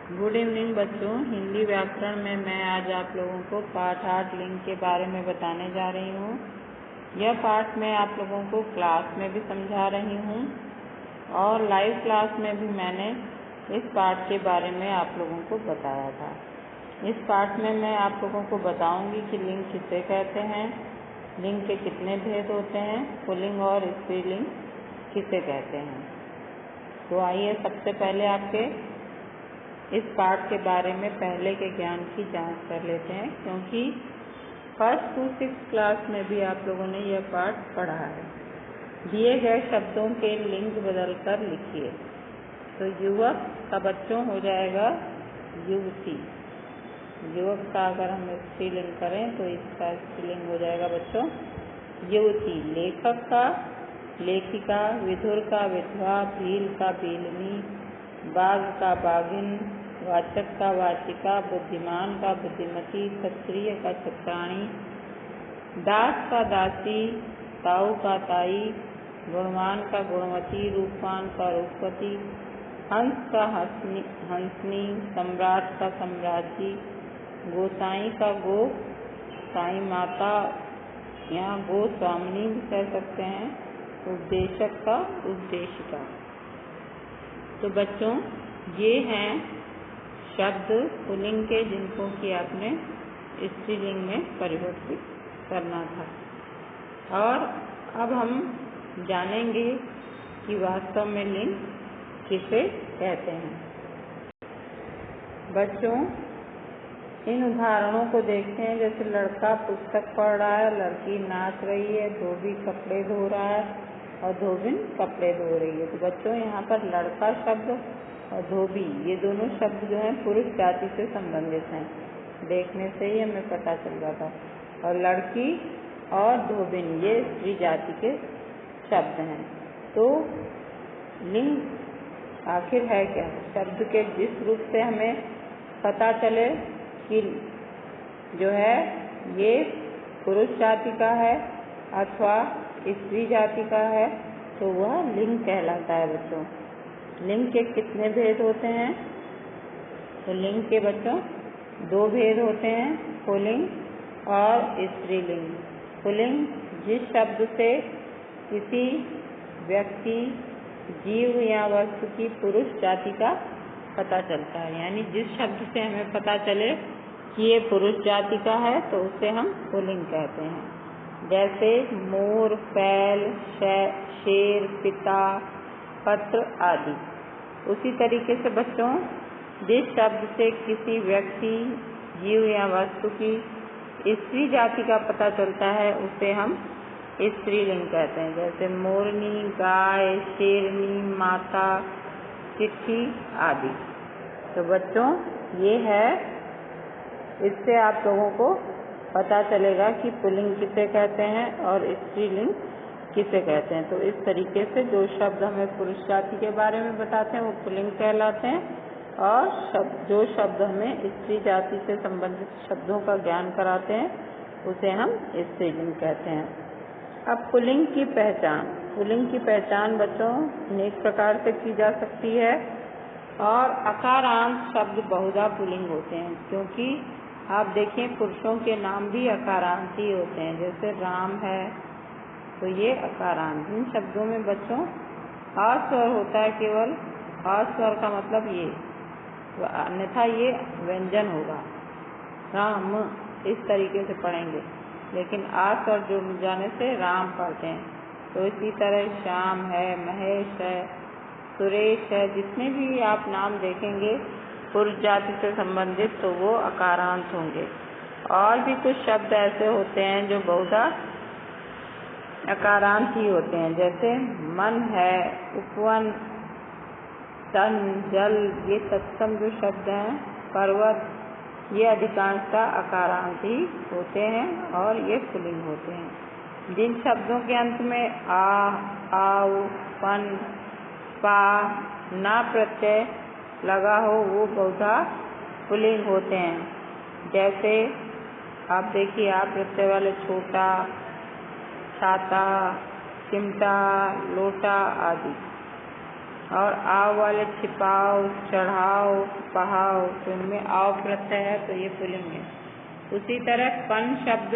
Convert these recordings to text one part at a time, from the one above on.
Good evening बच्चों। हिंदी व्याकरण में मैं आज आप लोगों को पाठ 8 लिंग के बारे में बताने जा रही हूँ। यह पाठ मैं आप लोगों को क्लास में भी समझा रही हूँ और लाइव क्लास में भी मैंने इस पाठ के बारे में आप लोगों को बताया था। इस पाठ में मैं आप लोगों को बताऊंगी कि लिंग किसे कहते हैं, लिंग के कितने भेद होते हैं, पुल्लिंग और स्त्रीलिंग किसे कहते हैं। तो आइए सबसे पहले आपके इस पाठ के बारे में पहले के ज्ञान की जांच कर लेते हैं, क्योंकि 1st to 6th क्लास में भी आप लोगों ने यह पाठ पढ़ा है। दिए गए शब्दों के लिंग बदलकर लिखिए। तो युवक का बच्चों हो जाएगा युवती। युवक का अगर हम स्त्रीलिंग करें तो इसका स्त्रीलिंग हो जाएगा बच्चों युवती। लेखक का लेखिका, विधुर का विधवा, भील का भीलनी, बाघ का बाघिन, वाचक का वाचिका, बुद्धिमान का बुद्धिमती, क्षत्रिय का क्षत्राणी, दास का दासी, ताऊ का ताई, गुणवान का गुणवती, रूपवान का रूपवती, हंस का हंसनी, सम्राट का सम्राज्ञी, गोसाई का गो साई माता, यहाँ गोस्वामिनी भी कह सकते हैं, उपदेशक का उपदेशिका। तो बच्चों ये हैं शब्द पुल्लिंग के जिनको कि आपने स्त्रीलिंग में परिवर्तित करना था। और अब हम जानेंगे कि वास्तव में लिंग किसे कहते हैं। बच्चों इन उदाहरणों को देखते हैं, जैसे लड़का पुस्तक पढ़ रहा है, लड़की नाच रही है, धोबी कपड़े धो रहा है और धोबिन कपड़े धो रही है। तो बच्चों यहाँ पर लड़का शब्द और धोबी ये दोनों शब्द जो हैं पुरुष जाति से संबंधित हैं। देखने से ही हमें पता चल रहा था। और लड़की और धोबिन ये स्त्री जाति के शब्द हैं। तो लिंग आखिर है क्या? शब्द के जिस रूप से हमें पता चले कि जो है ये पुरुष जाति का है अथवा स्त्री जाति का है, तो वह लिंग कहलाता है। बच्चों लिंग के कितने भेद होते हैं? तो लिंग के बच्चों 2 भेद होते हैं, पुल्लिंग और स्त्रीलिंग। पुल्लिंग जिस शब्द से किसी व्यक्ति, जीव या वस्तु की पुरुष जाति का पता चलता है, यानी जिस शब्द से हमें पता चले कि ये पुरुष जाति का है तो उसे हम पुल्लिंग कहते हैं। जैसे मोर, बैल, शेर, पिता, पत्र आदि। उसी तरीके से बच्चों जिस शब्द से किसी व्यक्ति, जीव या वस्तु की स्त्री जाति का पता चलता है उसे हम स्त्रीलिंग कहते हैं। जैसे मोरनी, गाय, शेरनी, माता, चिट्ठी आदि। तो बच्चों ये है, इससे आप लोगों को पता चलेगा कि पुल्लिंग किसे कहते हैं और स्त्रीलिंग किसे कहते हैं। तो इस तरीके से जो शब्द हमें पुरुष जाति के बारे में बताते हैं वो पुल्लिंग कहलाते हैं, और जो शब्द हमें स्त्री जाति से संबंधित शब्दों का ज्ञान कराते हैं उसे हम स्त्रीलिंग कहते हैं। अब पुल्लिंग की पहचान। पुल्लिंग की पहचान बच्चों अनेक प्रकार से की जा सकती है, और अकारांत शब्द बहुधा पुल्लिंग होते हैं, क्योंकि आप देखिए पुरुषों के नाम भी अकारांत ही होते हैं। जैसे राम है तो ये अकारांत। इन शब्दों में बच्चों आ स्वर होता है, केवल आ स्वर का मतलब ये, अन्यथा ये व्यंजन होगा। राम इस तरीके से पढ़ेंगे, लेकिन आ स्वर जुड़ जाने से राम पढ़ते हैं। तो इसी तरह श्याम है, महेश है, सुरेश है, जितने भी आप नाम देखेंगे पुरुष जाति से संबंधित तो वो अकारांत होंगे। और भी कुछ शब्द ऐसे होते हैं जो बहुधा अकारांत ही होते हैं, जैसे मन है, उपवन, तन, जल, ये तत्सम जो शब्द हैं, पर्वत, ये अधिकांशतः अकारांत ही होते हैं और ये पुल्लिंग होते हैं। जिन शब्दों के अंत में आ, आउ, पन, पा, ना प्रत्यय लगा हो वो बहुधा पुल्लिंग होते हैं। जैसे आप देखिए आ प्रत्यय वाले छोटा, छाता, चिमटा, लोटा आदि। और आव वाले छिपाओ, चढ़ाओ, पहाओ, तो इनमें आव प्रत्यय है तो ये पुल्लिंग है। उसी तरह पन शब्द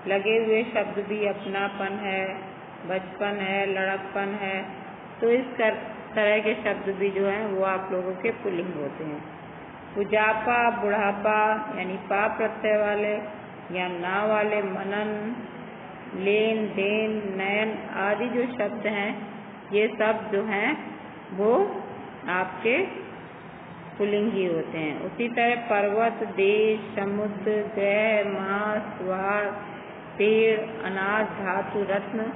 लगे हुए शब्द भी अपनापन है, बचपन है, लड़कपन है, तो इस तरह के शब्द भी जो हैं वो आप लोगों के पुल्लिंग होते हैं। बुढ़ापा, बुढ़ापा यानी पा प्रत्यय वाले या ना वाले मनन, लेन देन, नयन आदि जो शब्द हैं ये सब जो हैं वो आपके पुल्लिंग ही होते हैं। उसी तरह पर्वत, देश, समुद्र, ग्रह, मास, वार, पेड़, अनाज, धातु, रत्न,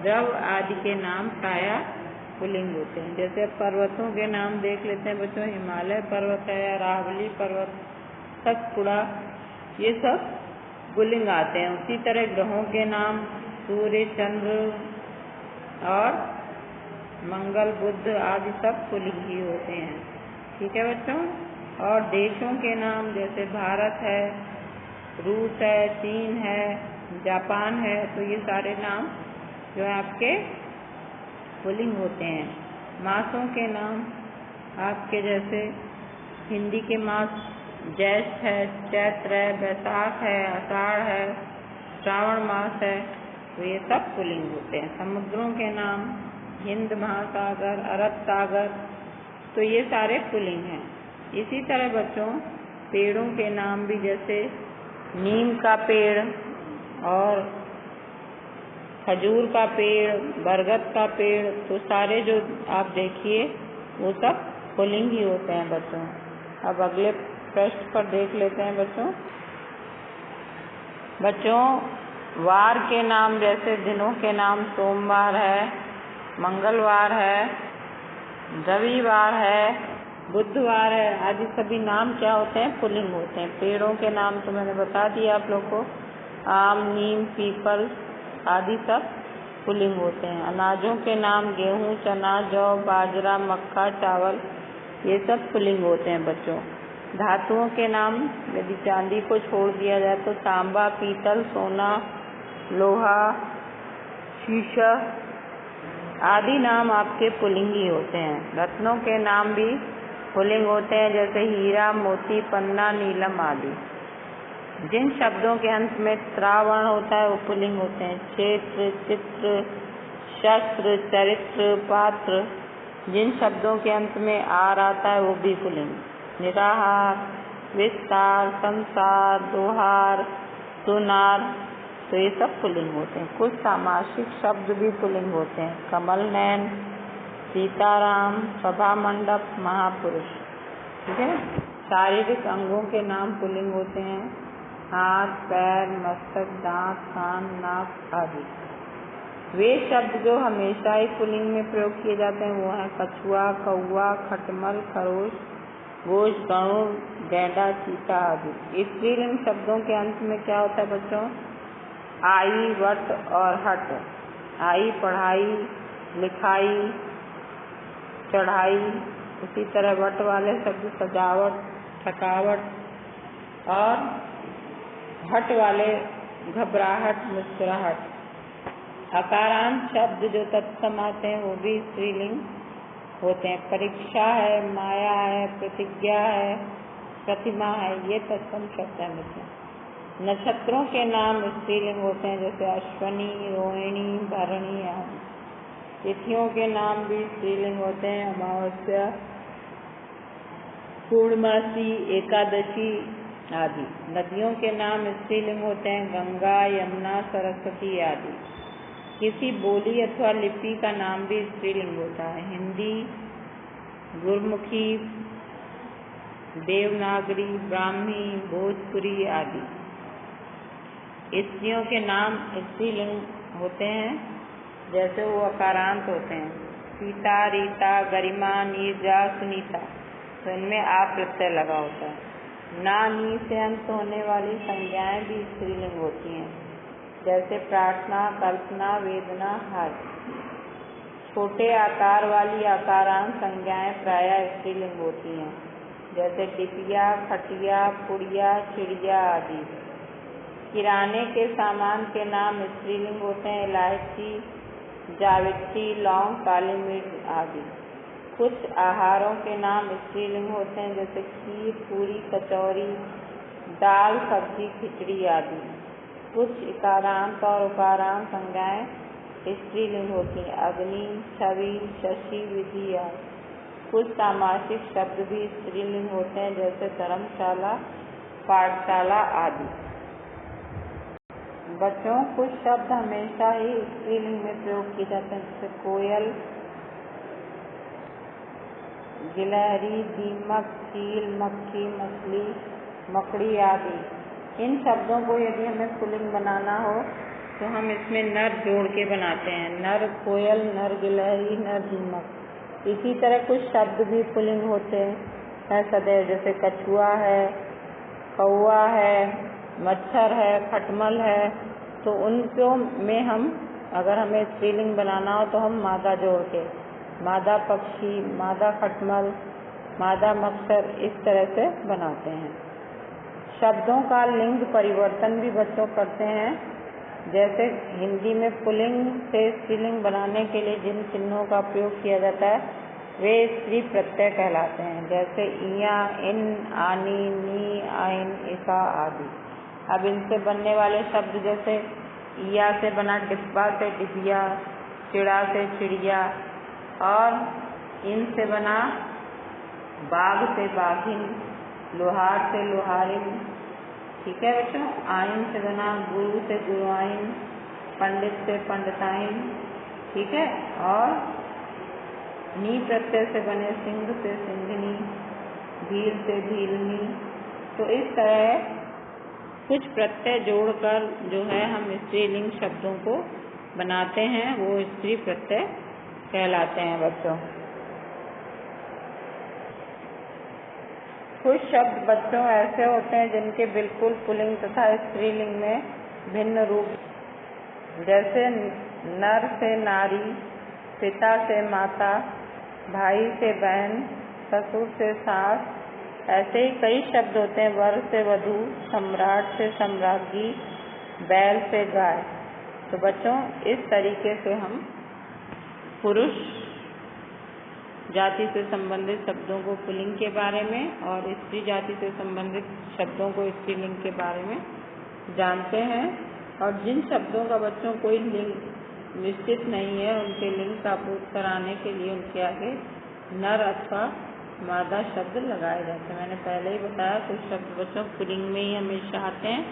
द्रव आदि के नाम प्रायः पुल्लिंग होते हैं। जैसे पर्वतों के नाम देख लेते हैं बच्चों, हिमालय पर्वत है, अरावली पर्वत, सतपुड़ा, ये सब पुल्लिंग आते हैं। उसी तरह ग्रहों के नाम सूर्य, चंद्र और मंगल, बुध आदि सब पुल्लिंग ही होते हैं। ठीक है बच्चों। और देशों के नाम जैसे भारत है, रूस है, चीन है, जापान है, तो ये सारे नाम जो है आपके पुल्लिंग होते हैं। मासों के नाम आपके जैसे हिंदी के मास ज्येष्ठ है, चैत्र है, बैसाख है, आषाढ़ है, श्रावण मास है, तो ये सब पुल्लिंग होते हैं। समुद्रों के नाम हिंद महासागर, अरब सागर, तो ये सारे पुल्लिंग हैं। इसी तरह बच्चों पेड़ों के नाम भी जैसे नीम का पेड़ और खजूर का पेड़, बरगद का पेड़, तो सारे जो आप देखिए वो सब पुल्लिंग ही होते हैं बच्चों। अब अगले पृष्ठ पर देख लेते हैं बच्चों वार के नाम जैसे दिनों के नाम सोमवार है, मंगलवार है, रविवार है, बुधवार है, आदि सभी नाम क्या होते हैं? पुल्लिंग होते हैं। पेड़ों के नाम तो मैंने बता दिया आप लोग को, आम, नीम, पीपल आदि सब पुल्लिंग होते हैं। अनाजों के नाम गेहूँ, चना, जौ, बाजरा, मक्का, चावल, ये सब पुल्लिंग होते हैं बच्चों। धातुओं के नाम यदि चांदी को छोड़ दिया जाए तो तांबा, पीतल, सोना, लोहा, शीशा आदि नाम आपके पुल्लिंग ही होते हैं। रत्नों के नाम भी पुल्लिंग होते हैं जैसे हीरा, मोती, पन्ना, नीलम आदि। जिन शब्दों के अंत में त्रावर्ण होता है वो पुल्लिंग होते हैं। क्षेत्र, चित्र, शस्त्र, चरित्र, पात्र, जिन शब्दों के अंत में आर आता है वो भी पुल्लिंग। निराहार, विस्तार, संसार, दोहार, सुनार, तो ये सब पुल्लिंग होते हैं। कुछ सामासिक शब्द भी पुल्लिंग होते हैं। कमल नयन, सीताराम, सभा मंडप, महापुरुष। ठीक है। शारीरिक अंगों के नाम पुल्लिंग होते हैं। हाथ, पैर, मस्तक, दांत, कान, नाक आदि। वे शब्द जो हमेशा ही पुल्लिंग में प्रयोग किए जाते हैं वो हैं कछुआ, कौआ, खटमल, खरगोश, गोश, गरुड़, गैंडा, चीता आदि। स्त्रीलिंग शब्दों के अंत में क्या होता है बच्चों? आई, वट और हट। आई पढ़ाई, लिखाई, चढ़ाई। उसी तरह वट वाले शब्द सजावट, थकावट, और हट वाले घबराहट, मुस्कुराहट। अकारांत शब्द जो तत्सम आते हैं वो भी स्त्रीलिंग होते हैं। परीक्षा है, माया है, प्रतिज्ञा है, प्रतिमा है, ये तत्सम शब्द है बच्चों। नक्षत्रों के नाम स्त्रीलिंग होते हैं जैसे अश्वनी, रोहिणी, भरणी आदि। तिथियों के नाम भी स्त्रीलिंग होते हैं। अमावस्या, पूर्णमासी, एकादशी आदि। नदियों के नाम स्त्रीलिंग होते हैं। गंगा, यमुना, सरस्वती आदि। किसी बोली अथवा लिपि का नाम भी स्त्रीलिंग होता है। हिंदी, गुरमुखी, देवनागरी, ब्राह्मी, भोजपुरी आदि। स्त्रियों के नाम स्त्रीलिंग होते हैं जैसे वो अकारांत होते हैं। सीता, रीता, गरिमा, नीरजा, सुनीता, तो इनमें आ प्रत्यय लगा होता है। ना, नी से अंत होने वाली संज्ञाएं भी स्त्रीलिंग होती हैं जैसे प्रार्थना, कल्पना, वेदना आदि। छोटे आकार वाली आकारांत संज्ञाएं प्रायः स्त्रीलिंग होती हैं जैसे टिपिया, खटिया, पुड़िया, चिड़िया आदि। किराने के सामान के नाम स्त्रीलिंग होते हैं। इलायची, जावित्री, लौंग, काली मिर्च आदि। कुछ आहारों के नाम स्त्रीलिंग होते हैं, जैसे खीर, पूरी, कचौरी, दाल, सब्जी, खिचड़ी आदि। कुछ इकारांत और उकारांत संज्ञाएं स्त्रीलिंग होती हैं, अग्नि, छवि, शशि, विधि आदि। कुछ सामासिक शब्द भी स्त्रीलिंग होते हैं, जैसे धर्मशाला, पाठशाला आदि। बच्चों, कुछ शब्द हमेशा ही स्त्रीलिंग में प्रयोग किए जाते हैं, जैसे कोयल, गिलहरी, दीमक, चील, मक्खी, मछली, मकड़ी आदि। इन शब्दों को यदि हमें पुल्लिंग बनाना हो तो हम इसमें नर जोड़ के बनाते हैं, नर कोयल, नर गिलहरी, नर दीमक। इसी तरह कुछ शब्द भी पुल्लिंग होते हैं सदैव, जैसे कछुआ है, कौआ है, मच्छर है, खटमल है। तो उनको में हम अगर हमें स्त्रीलिंग बनाना हो तो हम मादा जोड़ के, मादा पक्षी, मादा खटमल, मादा मच्छर, इस तरह से बनाते हैं। शब्दों का लिंग परिवर्तन भी बच्चों करते हैं, जैसे हिंदी में पुल्लिंग से स्त्रीलिंग बनाने के लिए जिन चिन्हों का प्रयोग किया जाता है वे स्त्री प्रत्यय कहलाते हैं, जैसे इया, इन, आनी, नी, आइन, इका आदि। अब इनसे बनने वाले शब्द जैसे इया से बना डिब्बा से डिबिया, चिड़ा से चिड़िया, और इन से बना बाघ से बाघिन, लोहार से लोहारिन। ठीक है बच्चों। आइन से बना गुरु से गुरुआइन, पंडित से पंडिताइन। ठीक है। और नी प्रत्यय से बने सिंह से सिंघनी, भील से भीलनी। तो इस तरह कुछ प्रत्यय जोड़कर जो है हम स्त्रीलिंग शब्दों को बनाते हैं, वो स्त्री प्रत्यय कहलाते हैं बच्चों। कुछ शब्द बच्चों ऐसे होते हैं जिनके बिल्कुल पुल्लिंग तथा स्त्रीलिंग में भिन्न रूप, जैसे नर से नारी, पिता से माता, भाई से बहन, ससुर से सास। ऐसे ही कई शब्द होते हैं, वर से वधू, सम्राट से सम्राज्ञी, बैल से गाय। तो बच्चों इस तरीके से हम पुरुष जाति से संबंधित शब्दों को पुल्लिंग के बारे में और स्त्री जाति से संबंधित शब्दों को स्त्रीलिंग के बारे में जानते हैं। और जिन शब्दों का बच्चों कोई लिंग निश्चित नहीं है, उनके लिंग का प्रयोग कराने के लिए उनके आगे नर अथवा मादा शब्द लगाए जाते हैं। मैंने पहले ही बताया, कुछ शब्द बच्चों पुल्लिंग में ही हमेशा आते हैं,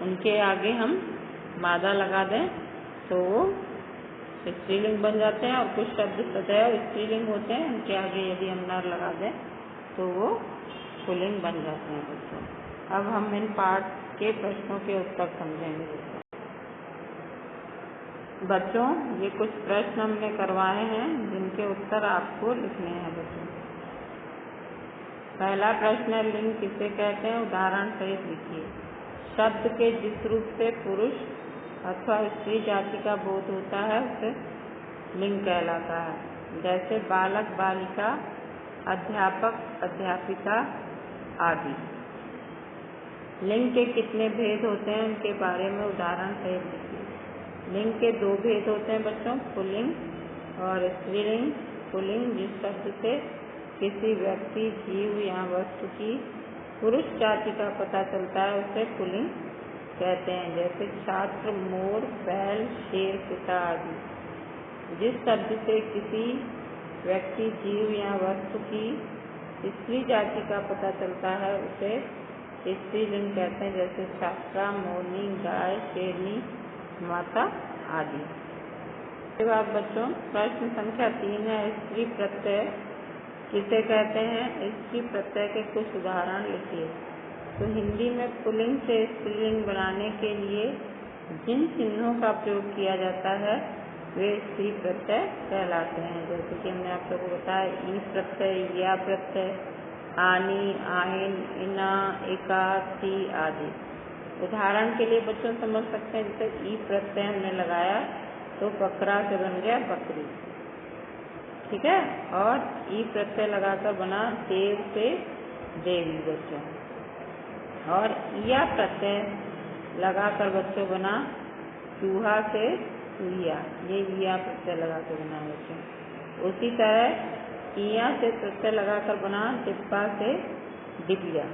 उनके आगे हम मादा लगा दें तो वो स्त्रीलिंग बन जाते हैं, और कुछ शब्द सदैव स्त्रीलिंग होते हैं, उनके आगे यदि हम नर लगा दें तो वो पुल्लिंग बन जाते हैं बच्चों। अब हम इन पाठ के प्रश्नों के उत्तर समझेंगे बच्चों। ये कुछ प्रश्न हमने करवाए हैं जिनके उत्तर आपको लिखने हैं बच्चों। पहला प्रश्न है, लिंग किसे कहते हैं, उदाहरण सहित लिखिए। शब्द के जिस रूप से पुरुष अथवा स्त्री जाति का बोध होता है उसे लिंग कहलाता है, जैसे बालक, बालिका, अध्यापक, अध्यापिका आदि। लिंग के कितने भेद होते हैं उनके बारे में उदाहरण सहित लिखिए। लिंग के दो भेद होते हैं बच्चों, पुल्लिंग और स्त्रीलिंग। पुल्लिंग जिस शब्द से किसी व्यक्ति, जीव या वस्तु की पुरुष जाति का पता चलता है उसे पुल्लिंग कहते हैं, जैसे छात्र, मोर, बैल, शेर, पिता आदि। जिस शब्द से किसी व्यक्ति, जीव या वस्तु की स्त्री जाति का पता चलता है उसे स्त्रीलिंग कहते हैं, जैसे छात्रा, मोरनी, गाय, शेरनी, माता आदि। इसके बाद बच्चों प्रश्न संख्या 3 है, स्त्री प्रत्यय किसे कहते हैं। स्त्री प्रत्यय के कुछ उदाहरण लिखिए। तो हिंदी में पुल्लिंग से स्त्रीलिंग बनाने के लिए जिन चिन्हों का प्रयोग किया जाता है वे स्त्री प्रत्यय कहलाते हैं, जैसे कि हमने आप सबको बताया, ई प्रत्यय, या प्रत्यय, आनी, आइन, इना, एका, सी आदि। उदाहरण के लिए बच्चों समझ सकते हैं, जैसे ई प्रत्यय हमने लगाया तो बकरा से बन गया बकरी। ठीक है। और ई प्रत्यय लगाकर बना देव से देवी बच्चों। और या प्रत्यय लगाकर बच्चों बना चूहा से चूहिया। ये या प्रत्यय लगा के बना बच्चों। उसी तरह ईया से प्रत्यय लगाकर बना डिब्बा से डिबिया।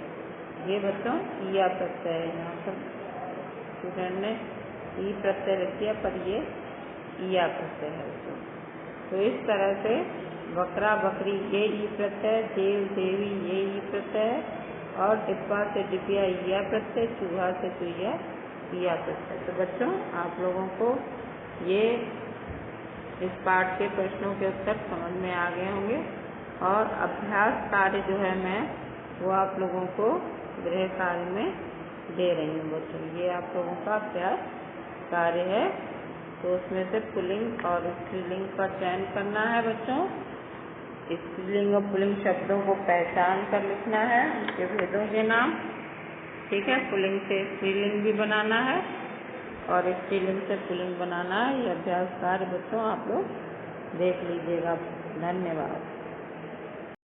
ये बच्चों ईया प्रत्यय है। यहाँ पर स्टूडेंट ने ई प्रत्यय लिख दिया पर ये ईया प्रत्यय है बच्चों। तो इस तरह से बकरा बकरी ये ई प्रत्यय, देव देवी ये ई प्रत्यय, और डिब्बा से डिबिया ईया प्रत्यय, चूहा से चुईया ईया प्रत्यय। तो बच्चों आप लोगों को ये इस पाठ के प्रश्नों के उत्तर समझ में आ गए होंगे, और अभ्यास कार्य जो है मैं वो आप लोगों को गृह कार्य में दे रही हूँ बच्चों। ये आप लोगों का अभ्यास कार्य है। तो उसमें से पुल्लिंग और स्त्रीलिंग का चयन करना है बच्चों। स्त्रीलिंग और पुल्लिंग शब्दों को पहचान कर लिखना है, उनके भेदों के नाम। ठीक है, पुल्लिंग से स्त्रीलिंग भी बनाना है और स्त्रीलिंग से पुल्लिंग बनाना है। ये अभ्यास कार्य बच्चों आप लोग देख लीजिएगा। धन्यवाद।